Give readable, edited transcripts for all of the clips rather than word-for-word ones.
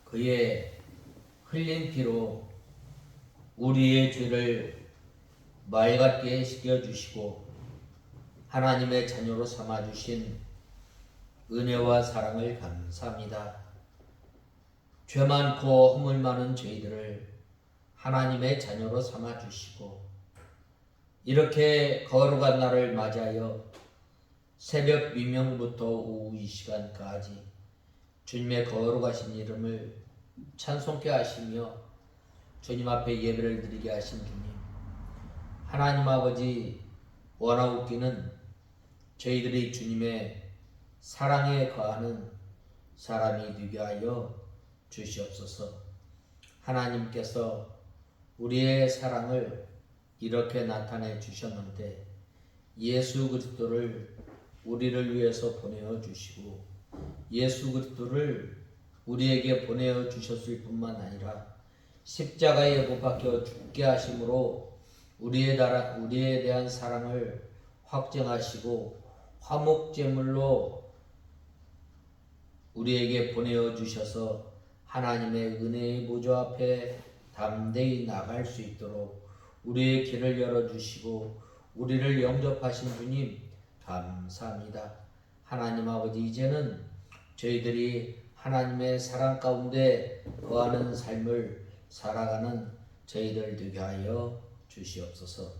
그의 흘린 피로 우리의 죄를 맑게 씻겨주시고 하나님의 자녀로 삼아주신 은혜와 사랑을 감사합니다. 죄 많고 허물 많은 저희들을 하나님의 자녀로 삼아주시고 이렇게 거룩한 날을 맞이하여 새벽 미명부터 오후 이 시간까지 주님의 거룩하신 이름을 찬송케 하시며 주님 앞에 예배를 드리게 하신 주님, 하나님 아버지 원하옵기는 저희들이 주님의 사랑에 거하는 사람이 되게 하여 주시옵소서. 하나님께서 우리의 사랑을 이렇게 나타내 주셨는데 예수 그리스도를 우리를 위해서 보내어 주시고 예수 그리스도를 우리에게 보내어 주셨을 뿐만 아니라 십자가에 못 박혀 죽게 하심으로 우리에 대한 사랑을 확증하시고 화목제물로 우리에게 보내어 주셔서 하나님의 은혜의 보좌 앞에 담대히 나갈 수 있도록 우리의 길을 열어주시고 우리를 영접하신 주님 감사합니다. 하나님 아버지, 이제는 저희들이 하나님의 사랑 가운데 거하는 삶을 살아가는 저희들 되게 하여 주시옵소서.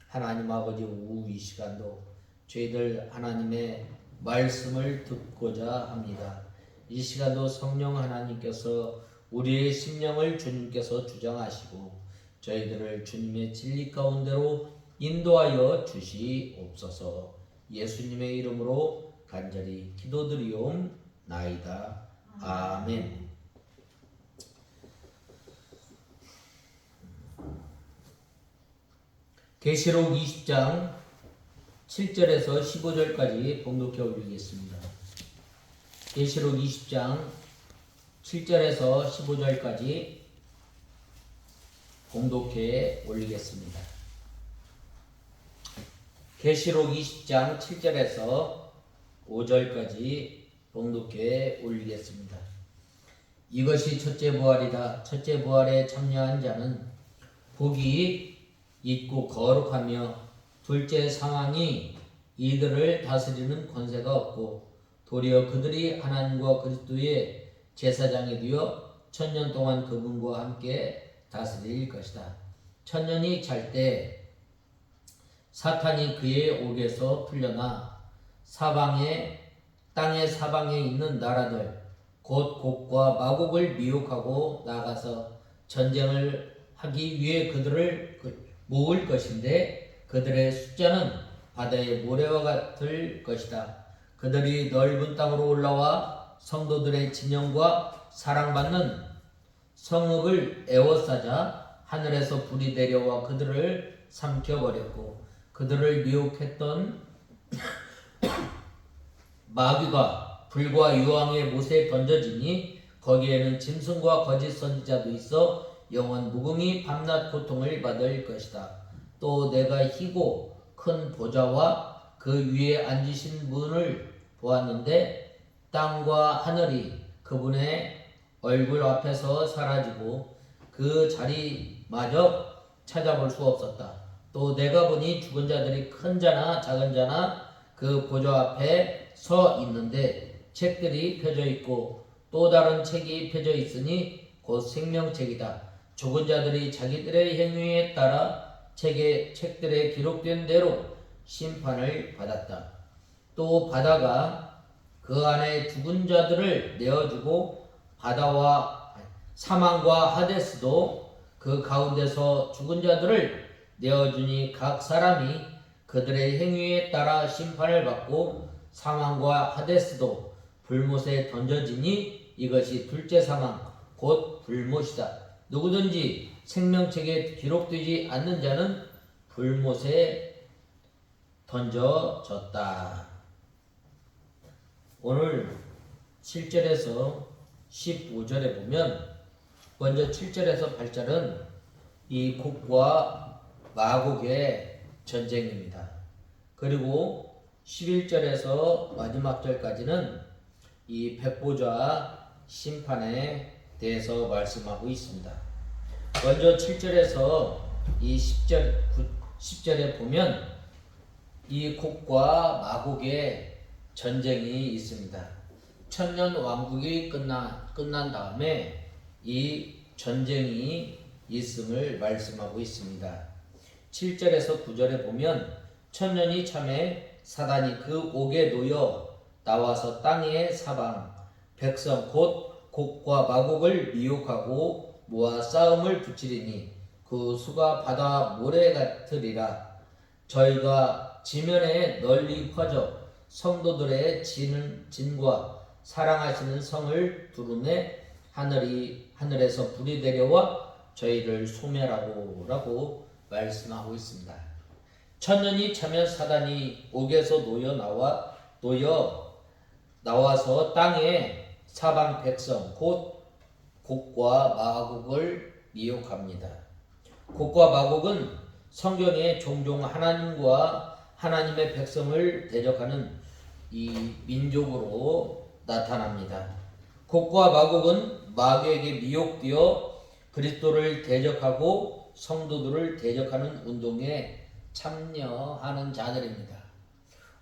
하나님 아버지, 오후 이 시간도 저희들 하나님의 말씀을 듣고자 합니다. 이 시간도 성령 하나님께서 우리의 심령을 주님께서 주장하시고 저희들을 주님의 진리 가운데로 인도하여 주시옵소서. 예수님의 이름으로 간절히 기도드리옵나이다. 아멘. 계시록 20장 7절에서 15절까지 봉독해 올리겠습니다. 계시록 20장 7절에서 15절까지 봉독해 올리겠습니다. 계시록 20장 7절에서 5절까지 봉독해 올리겠습니다. 이것이 첫째 부활이다. 첫째 부활에 참여한 자는 복이 있고 거룩하며 둘째 상황이 이들을 다스리는 권세가 없고 도리어 그들이 하나님과 그리스도의 제사장이 되어 1000년 동안 그분과 함께 다스릴 것이다. 1000년이 찰 때 사탄이 그의 옥에서 풀려나 땅의 사방에 있는 나라들 곧 곡과 마곡을 미혹하고 나가서 전쟁을 하기 위해 그들을 모을 것인데 그들의 숫자는 바다의 모래와 같을 것이다. 그들이 넓은 땅으로 올라와 성도들의 진영과 사랑받는 성읍을 에워싸자 하늘에서 불이 내려와 그들을 삼켜버렸고 그들을 미혹했던 마귀가 불과 유황의 못에 던져지니 거기에는 짐승과 거짓 선지자도 있어 영원 무궁히 밤낮 고통을 받을 것이다. 또 내가 희고 큰 보좌와 그 위에 앉으신 분을 보았는데 땅과 하늘이 그분의 얼굴 앞에서 사라지고 그 자리마저 찾아볼 수 없었다. 또 내가 보니 죽은 자들이 큰 자나 작은 자나 그 보좌 앞에 서 있는데 책들이 펴져 있고 또 다른 책이 펴져 있으니 곧 생명책이다. 죽은 자들이 자기들의 행위에 따라 책들에 기록된 대로 심판을 받았다. 또 바다가 그 안에 죽은 자들을 내어주고 바다와 사망과 하데스도 그 가운데서 죽은 자들을 내어주니 각 사람이 그들의 행위에 따라 심판을 받고 사망과 하데스도 불못에 던져지니 이것이 둘째 사망 곧 불못이다. 누구든지 생명책에 기록되지 않는 자는 불못에 던져졌다. 오늘 7절에서 15절에 보면 먼저 7절에서 8절은 이 곡과 마곡의 전쟁입니다. 그리고 11절에서 마지막 절까지는 이 백보좌 심판의 대해서 말씀하고 있습니다. 먼저 7절에서 이 10절에 보면 이 곡과 마곡의 전쟁이 있습니다. 천년 왕국이 끝난 다음에 이 전쟁이 있음을 말씀하고 있습니다. 7절에서 9절에 보면 천년이 참에 사단이 그 옥에 놓여 나와서 땅의 사방 백성 곧 곡과 마곡을 미혹하고 모아 싸움을 붙이리니 그 수가 바다 모래 같으리라. 저희가 지면에 널리 퍼져 성도들의 진과 사랑하시는 성을 두르매 하늘에서 불이 내려와 저희를 소멸하고 말씀하고 있습니다. 천년이 차면 사단이 옥에서 놓여 나와서 땅에 사방 백성 곧 곡과 마곡을 미혹합니다. 곡과 마곡은 성경에 종종 하나님과 하나님의 백성을 대적하는 이 민족으로 나타납니다. 곡과 마곡은 마귀에게 미혹되어 그리스도를 대적하고 성도들을 대적하는 운동에 참여하는 자들입니다.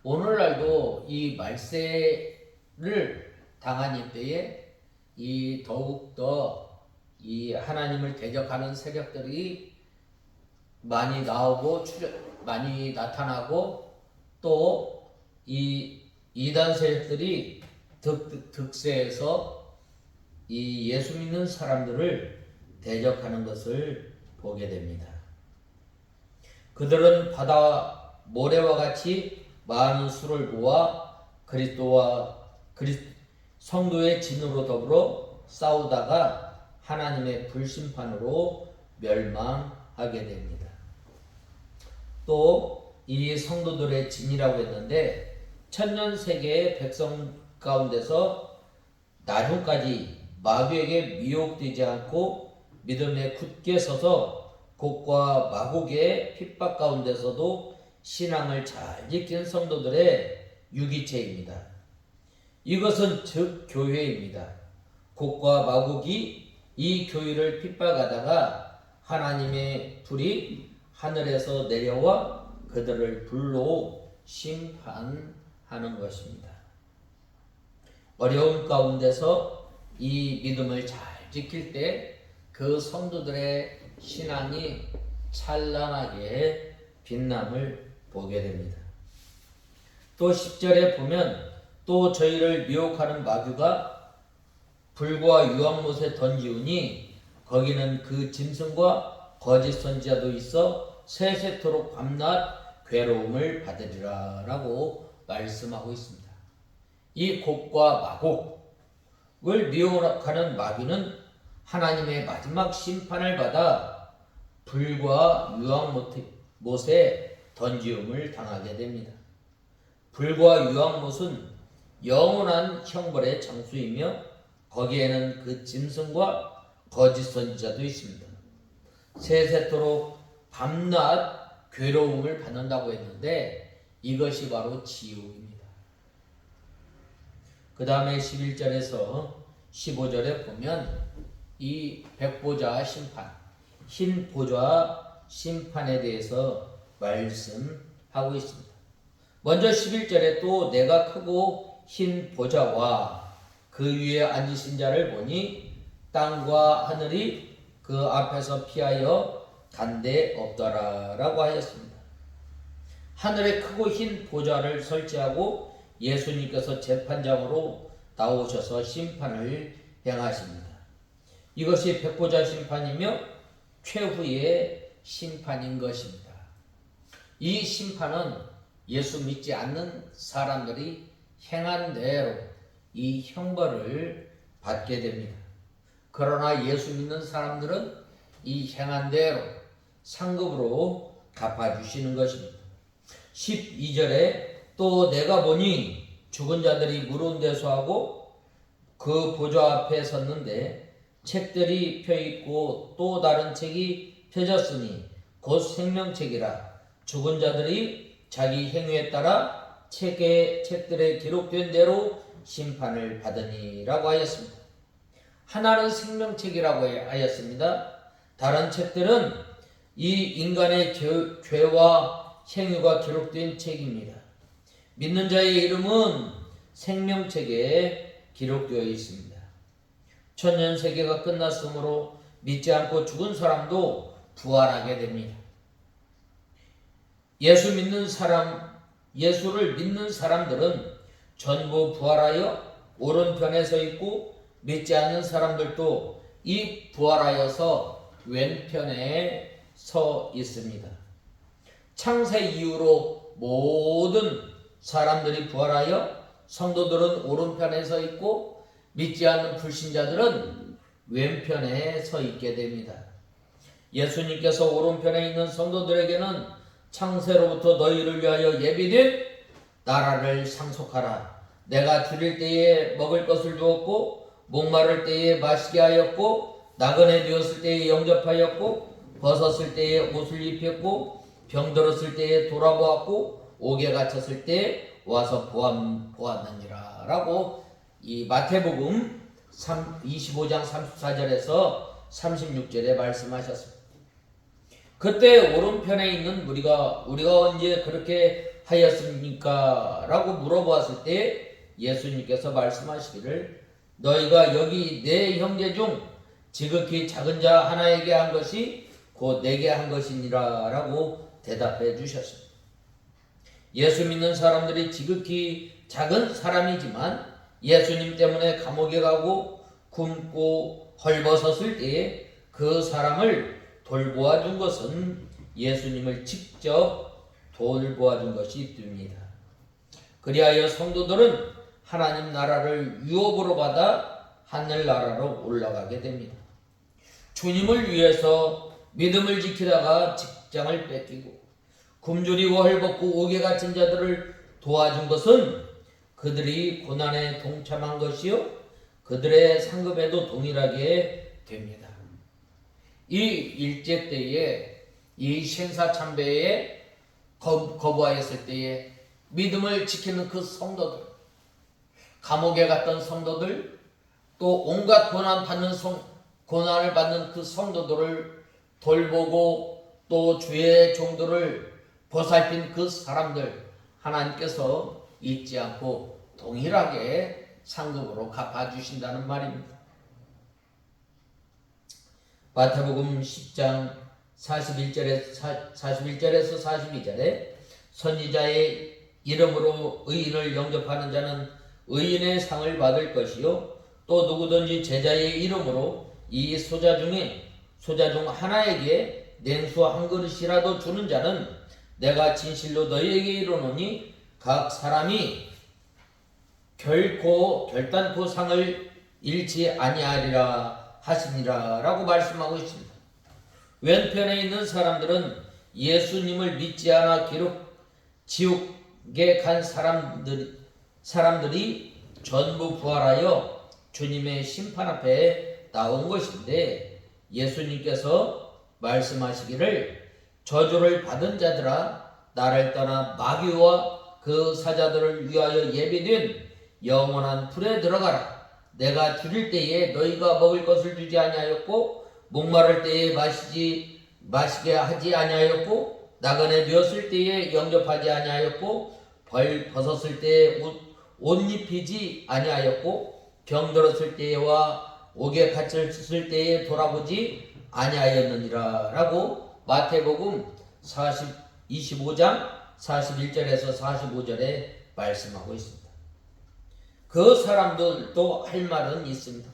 오늘날도 이 말세를 당한 이때에 이 더욱더 이 하나님을 대적하는 세력들이 많이 나오고 많이 나타나고 또 이 이단 세력들이 득세해서 이 예수 믿는 사람들을 대적하는 것을 보게 됩니다. 그들은 바다 모래와 같이 많은 수를 모아 성도의 진으로 더불어 싸우다가 하나님의 불심판으로 멸망하게 됩니다. 또 이 성도들의 진이라고 했는데 천년 세계의 백성 가운데서 나중까지 마귀에게 미혹되지 않고 믿음에 굳게 서서 곡과 마곡의 핍박 가운데서도 신앙을 잘 지킨 성도들의 유기체입니다. 이것은 즉 교회입니다. 곡과 마곡이 이 교회를 핍박하다가 하나님의 불이 하늘에서 내려와 그들을 불로 심판하는 것입니다. 어려움 가운데서 이 믿음을 잘 지킬 때 그 성도들의 신앙이 찬란하게 빛남을 보게 됩니다. 또 10절에 보면 또 저희를 미혹하는 마귀가 불과 유황못에 던지우니 거기는 그 짐승과 거짓 선지자도 있어 세세토록 밤낮 괴로움을 받으리라 라고 말씀하고 있습니다. 이 곡과 마곡을 미혹하는 마귀는 하나님의 마지막 심판을 받아 불과 유황못에 던지움을 당하게 됩니다. 불과 유황못은 영원한 형벌의 장소이며 거기에는 그 짐승과 거짓 선지자도 있습니다. 세세토록 밤낮 괴로움을 받는다고 했는데 이것이 바로 지옥입니다. 그 다음에 11절에서 15절에 보면 이 백보자 심판, 흰 보좌 심판에 대해서 말씀하고 있습니다. 먼저 11절에 또 내가 크고 흰 보좌와 그 위에 앉으신 자를 보니 땅과 하늘이 그 앞에서 피하여 간데 없더라 라고 하였습니다. 하늘에 크고 흰 보좌를 설치하고 예수님께서 재판장으로 나오셔서 심판을 행하십니다. 이것이 백보자 심판이며 최후의 심판인 것입니다. 이 심판은 예수 믿지 않는 사람들이 행한 대로 이 형벌을 받게 됩니다. 그러나 예수 믿는 사람들은 이 행한 대로 상급으로 갚아주시는 것입니다. 12절에 또 내가 보니 죽은 자들이 무르운 데서 하고 그 보좌 앞에 섰는데 책들이 펴있고 또 다른 책이 펴졌으니 곧 생명책이라. 죽은 자들이 자기 행위에 따라 책들에 기록된 대로 심판을 받으니라고 하였습니다. 하나는 생명책이라고 하였습니다. 다른 책들은 이 인간의 죄와 행위가 기록된 책입니다. 믿는 자의 이름은 생명책에 기록되어 있습니다. 천년세계가 끝났으므로 믿지 않고 죽은 사람도 부활하게 됩니다. 예수를 믿는 사람들은 전부 부활하여 오른편에 서 있고, 믿지 않는 사람들도 이 부활하여서 왼편에 서 있습니다. 창세 이후로 모든 사람들이 부활하여 성도들은 오른편에 서 있고, 믿지 않는 불신자들은 왼편에 서 있게 됩니다. 예수님께서 오른편에 있는 성도들에게는 창세로부터 너희를 위하여 예비된 나라를 상속하라. 내가 줄일 때에 먹을 것을 주었고, 목마를 때에 마시게 하였고, 나그네 되었을 때에 영접하였고, 벗었을 때에 옷을 입혔고, 병들었을 때에 돌아보았고, 옥에 갇혔을 때에 와서 보았느니라. 라고 이 마태복음 25장 34절에서 36절에 말씀하셨습니다. 그때 오른편에 있는 우리가 언제 그렇게 하였습니까? 라고 물어보았을 때 예수님께서 말씀하시기를, 너희가 여기 내 형제 중 지극히 작은 자 하나에게 한 것이 곧 내게 한 것이니라 라고 대답해 주셨습니다. 예수 믿는 사람들이 지극히 작은 사람이지만 예수님 때문에 감옥에 가고 굶고 헐벗었을 때에 그 사람을 돌보아 준 것은 예수님을 직접 돌보아 준 것이 됩니다. 그리하여 성도들은 하나님 나라를 유업으로 받아 하늘나라로 올라가게 됩니다. 주님을 위해서 믿음을 지키다가 직장을 뺏기고 굶주리고 헐벗고 옥에 갇힌 자들을 도와준 것은 그들이 고난에 동참한 것이요 그들의 상급에도 동일하게 됩니다. 이 일제 때에 이 생사참배에 거부하였을 때에 믿음을 지키는 그 성도들, 감옥에 갔던 성도들, 또 온갖 고난을 받는 그 성도들을 돌보고 또 주의 종들을 보살핀 그 사람들, 하나님께서 잊지 않고 동일하게 상급으로 갚아주신다는 말입니다. 마태복음 10장 41절에서 42절에 선지자의 이름으로 의인을 영접하는 자는 의인의 상을 받을 것이요 또 누구든지 제자의 이름으로 이 소자 중 하나에게 냉수 한 그릇이라도 주는 자는 내가 진실로 너희에게 이르노니 각 사람이 결단코 상을 잃지 아니하리라 하시니라 라고 말씀하고 있습니다. 왼편에 있는 사람들은 예수님을 믿지 않아 지옥에 간 사람들이 전부 부활하여 주님의 심판 앞에 나온 것인데, 예수님께서 말씀하시기를 저주를 받은 자들아 나를 떠나 마귀와 그 사자들을 위하여 예비된 영원한 불에 들어가라. 내가 줄일 때에 너희가 먹을 것을 주지 아니하였고 목마를 때에 마시게 하지 아니하였고 나그네 되었을 때에 영접하지 아니하였고 벗었을 때에 옷 입히지 아니하였고 병들었을 때와 옥에 갇혔을 때에 돌아보지 아니하였느니라 라고 마태복음 25장 41절에서 45절에 말씀하고 있습니다. 그 사람들도 할 말은 있습니다.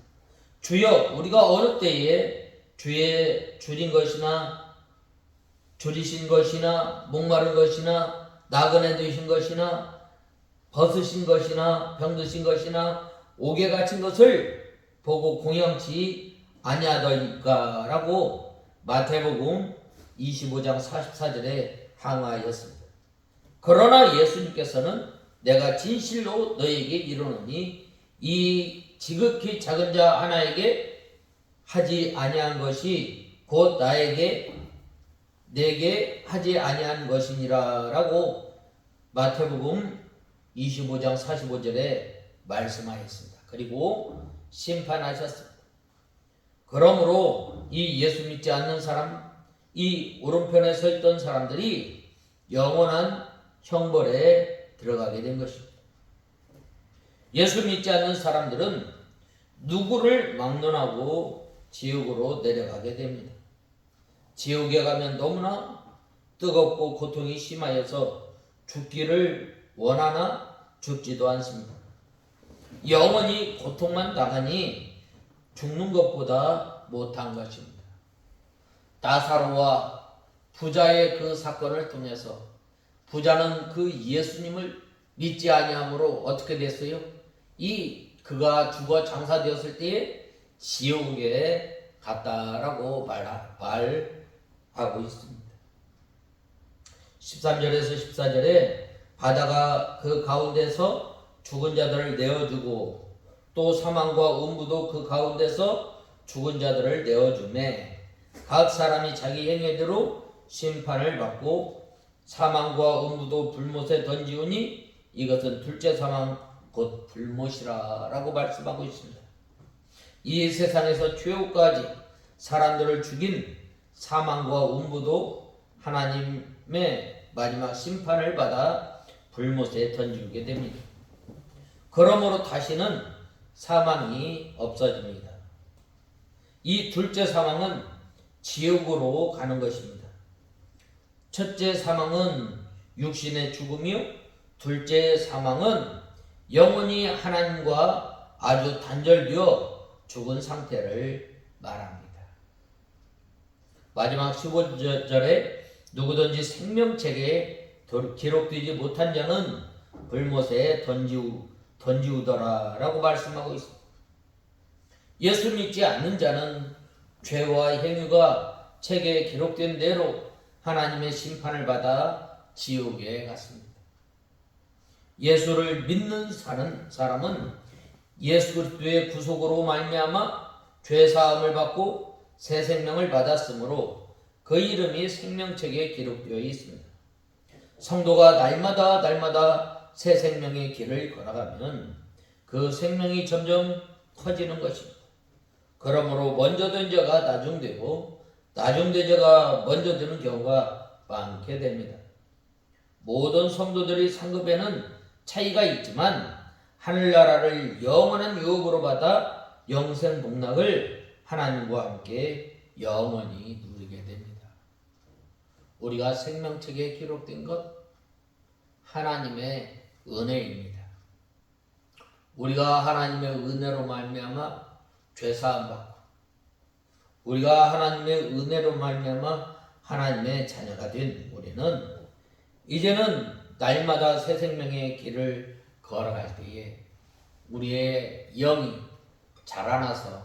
주여, 우리가 어느 때에 주의 줄인 것이나 줄이신 것이나 목마른 것이나 나그네 되신 것이나 벗으신 것이나 병드신 것이나 옥에 갇힌 것을 보고 공영치 아니하더이까 라고 마태복음 25장 44절에 항하였습니다. 그러나 예수님께서는 내가 진실로 너희에게 이르노니 이 지극히 작은 자 하나에게 하지 아니한 것이 곧 내게 하지 아니한 것이니라 라고 마태복음 25장 45절에 말씀하였습니다. 그리고 심판하셨습니다. 그러므로 이 예수 믿지 않는 사람, 이 오른편에 서 있던 사람들이 영원한 형벌에 들어가게 된 것입니다. 예수 믿지 않는 사람들은 누구를 막론하고 지옥으로 내려가게 됩니다. 지옥에 가면 너무나 뜨겁고 고통이 심하여서 죽기를 원하나 죽지도 않습니다. 영원히 고통만 당하니 죽는 것보다 못한 것입니다. 나사로와 부자의 그 사건을 통해서 부자는 그 예수님을 믿지 아니함으로 어떻게 됐어요? 그가 죽어 장사되었을 때에 지옥에 갔다라고 말하고 있습니다. 13절에서 14절에 바다가 그 가운데서 죽은 자들을 내어주고 또 사망과 음부도 그 가운데서 죽은 자들을 내어주매 각 사람이 자기 행위대로 심판을 받고 사망과 음부도 불못에 던지우니 이것은 둘째 사망 곧 불못이라 라고 말씀하고 있습니다. 이 세상에서 최후까지 사람들을 죽인 사망과 음부도 하나님의 마지막 심판을 받아 불못에 던지게 됩니다. 그러므로 다시는 사망이 없어집니다. 이 둘째 사망은 지옥으로 가는 것입니다. 첫째 사망은 육신의 죽음이요, 둘째 사망은 영원히 하나님과 아주 단절되어 죽은 상태를 말합니다. 마지막 15절에 누구든지 생명책에 기록되지 못한 자는 불못에 던지우더라 라고 말씀하고 있습니다. 예수 믿지 않는 자는 죄와 행위가 책에 기록된 대로 하나님의 심판을 받아 지옥에 갔습니다. 예수를 믿는 사람은 예수 그리스도의 구속으로 말미암아 죄 사함을 받고 새 생명을 받았으므로 그 이름이 생명책에 기록되어 있습니다. 성도가 날마다 새 생명의 길을 걸어가면 그 생명이 점점 커지는 것입니다. 그러므로 먼저 된 자가 나중되고 나중된 자가 먼저 되는 경우가 많게 됩니다. 모든 성도들이 상급에는 차이가 있지만 하늘나라를 영원한 유업으로 받아 영생 복락을 하나님과 함께 영원히 누리게 됩니다. 우리가 생명책에 기록된 것 하나님의 은혜입니다. 우리가 하나님의 은혜로 말미암아 죄사함 받고 우리가 하나님의 은혜로 말미암아 하나님의 자녀가 된 우리는 이제는 날마다 새 생명의 길을 걸어갈 때에 우리의 영이 자라나서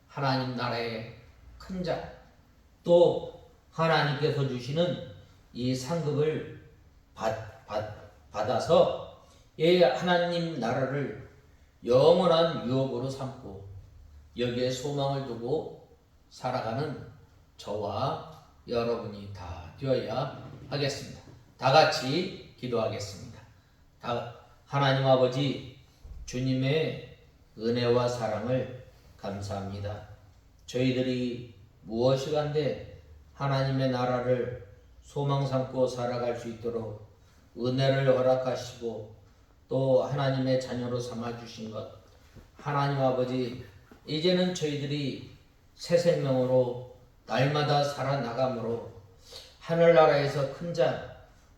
하나님 나라의 큰 자, 또 하나님께서 주시는 이 상급을 받아서 이 하나님 나라를 영원한 유업으로 삼고 여기에 소망을 두고 살아가는 저와 여러분이 다 되어야 하겠습니다. 다 같이 기도하겠습니다. 하나님 아버지, 주님의 은혜와 사랑을 감사합니다. 저희들이 무엇이간데 하나님의 나라를 소망 삼고 살아갈 수 있도록 은혜를 허락하시고 또 하나님의 자녀로 삼아주신 것, 하나님 아버지, 이제는 저희들이 새 생명으로 날마다 살아나감으로 하늘나라에서 큰 자,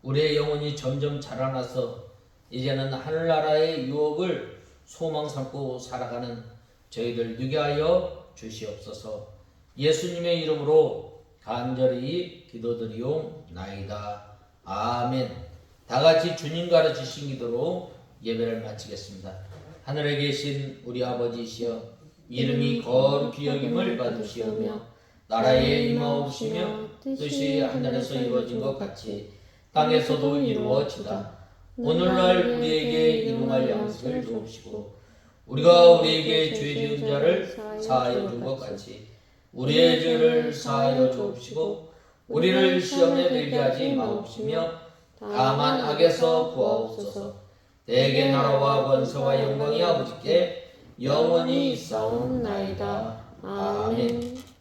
우리의 영혼이 점점 자라나서 이제는 하늘나라의 유업을 소망 삼고 살아가는 저희들 되게 하여 주시옵소서. 예수님의 이름으로 간절히 기도드리옵나이다. 아멘. 다같이 주님 가르치신 기도로 예배를 마치겠습니다. 하늘에 계신 우리 아버지시여, 이름이 거룩히 여김을 받으시오며 나라에 임하옵시며 뜻이 하늘에서 이루어진 것 같이 땅에서도 이루어지다. 오늘날 우리에게 일용할 양식을 주옵시고 우리가 우리에게 죄 지은 자를 사하여 준 것 같이 우리의 죄를 사하여 주옵시고 우리를 시험에 들게 하지 마옵시며 다만 악에서 구하옵소서. 대개 나라와 권세와 영광이 아버지께 영원히 있사옵나이다. 아멘.